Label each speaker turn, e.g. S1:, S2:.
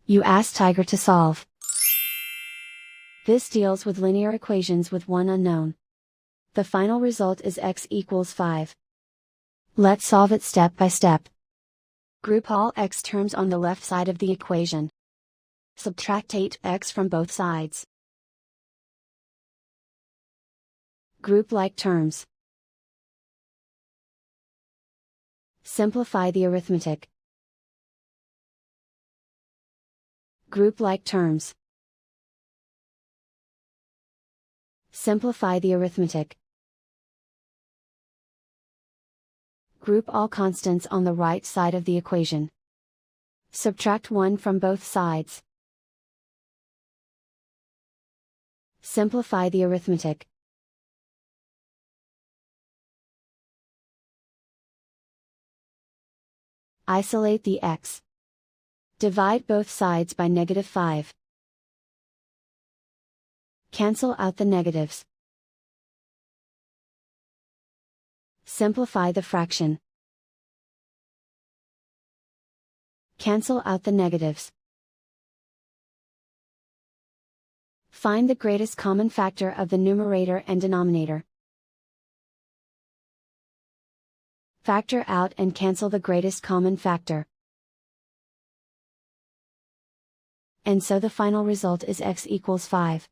S1: You ask Tiger to solve. This deals with linear equations with one unknown. The final result is x equals 5. Let's solve it step by step. Group all x terms on the left side of the equation. Subtract 8x from both sides. Group like terms. Simplify the arithmetic. Group like terms. Simplify the arithmetic. Group all constants on the right side of the equation. Subtract 1 from both sides. Simplify the arithmetic. Isolate the x. Divide both sides by -5. Cancel out the negatives. Simplify the fraction. Cancel out the negatives. Find the greatest common factor of the numerator and denominator. Factor out and cancel the greatest common factor. And so the final result is x equals 5.